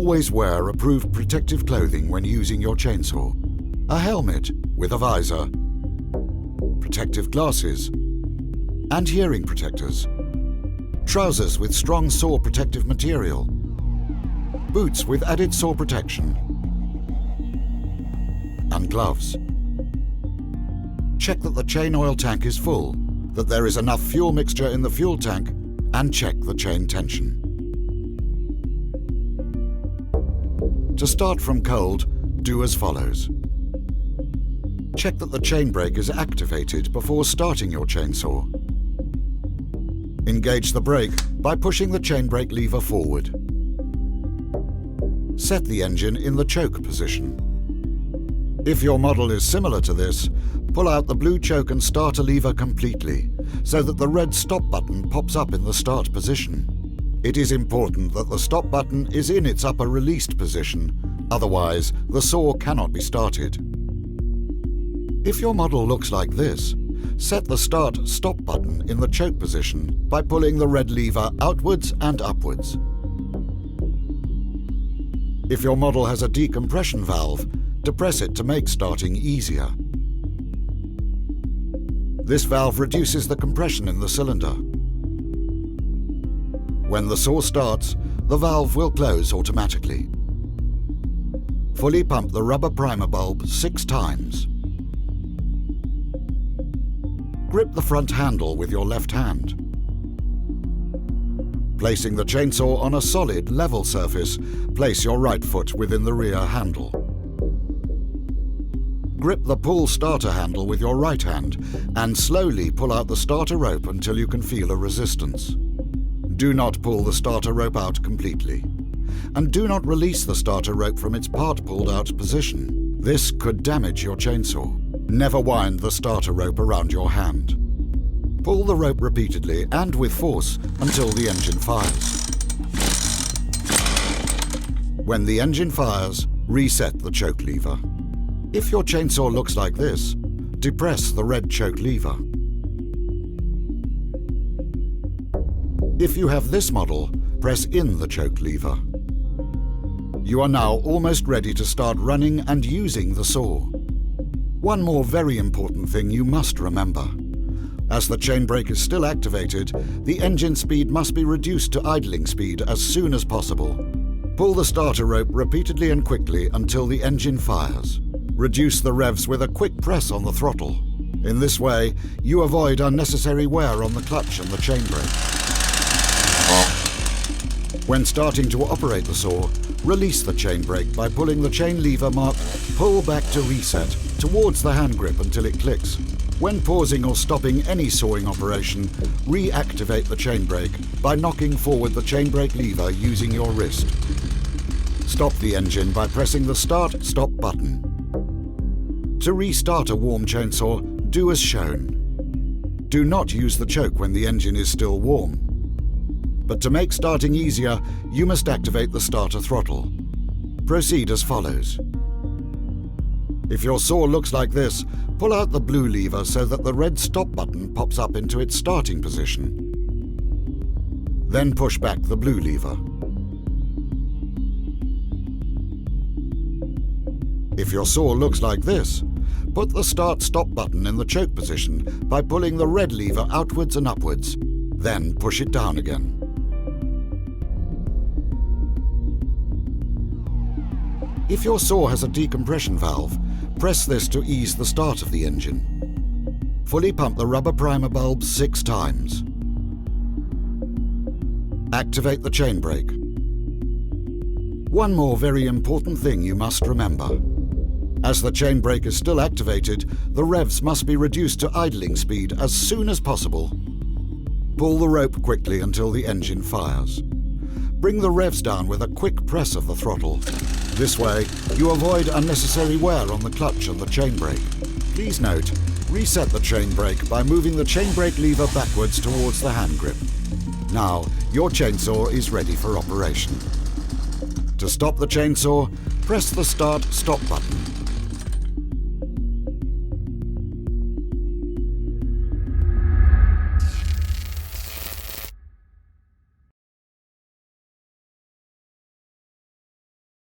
Always wear approved protective clothing when using your chainsaw. A helmet with a visor, protective glasses, and hearing protectors. Trousers with strong saw protective material. Boots with added saw protection. And gloves. Check that the chain oil tank is full, that there is enough fuel mixture in the fuel tank, and check the chain tension. To start from cold, do as follows. Check that the chain brake is activated before starting your chainsaw. Engage the brake by pushing the chain brake lever forward. Set the engine in the choke position. If your model is similar to this, pull out the blue choke and starter lever completely, so that the red stop button pops up in the start position. It is important that the stop button is in its upper released position, otherwise the saw cannot be started. If your model looks like this, set the start-stop button in the choke position by pulling the red lever outwards and upwards. If your model has a decompression valve, depress it to make starting easier. This valve reduces the compression in the cylinder. When the saw starts, the valve will close automatically. Fully pump the rubber primer bulb 6 times. Grip the front handle with your left hand. Placing the chainsaw on a solid, level surface, place your right foot within the rear handle. Grip the pull starter handle with your right hand and slowly pull out the starter rope until you can feel a resistance. Do not pull the starter rope out completely. And do not release the starter rope from its part pulled out position. This could damage your chainsaw. Never wind the starter rope around your hand. Pull the rope repeatedly and with force until the engine fires. When the engine fires, reset the choke lever. If your chainsaw looks like this, depress the red choke lever. If you have this model, press in the choke lever. You are now almost ready to start running and using the saw. One more very important thing you must remember. As the chain brake is still activated, the engine speed must be reduced to idling speed as soon as possible. Pull the starter rope repeatedly and quickly until the engine fires. Reduce the revs with a quick press on the throttle. In this way, you avoid unnecessary wear on the clutch and the chain brake. When starting to operate the saw, release the chain brake by pulling the chain lever marked "Pull back to reset" towards the hand grip until it clicks. When pausing or stopping any sawing operation, reactivate the chain brake by knocking forward the chain brake lever using your wrist. Stop the engine by pressing the Start-Stop button. To restart a warm chainsaw, do as shown. Do not use the choke when the engine is still warm. But to make starting easier, you must activate the starter throttle. Proceed as follows. If your saw looks like this, pull out the blue lever so that the red stop button pops up into its starting position. Then push back the blue lever. If your saw looks like this, put the Start-Stop button in the choke position by pulling the red lever outwards and upwards. Then push it down again. If your saw has a decompression valve, press this to ease the start of the engine. Fully pump the rubber primer bulb 6 times. Activate the chain brake. One more very important thing you must remember. As the chain brake is still activated, the revs must be reduced to idling speed as soon as possible. Pull the rope quickly until the engine fires. Bring the revs down with a quick press of the throttle. This way, you avoid unnecessary wear on the clutch and the chain brake. Please note, reset the chain brake by moving the chain brake lever backwards towards the hand grip. Now, your chainsaw is ready for operation. To stop the chainsaw, press the Start-Stop button.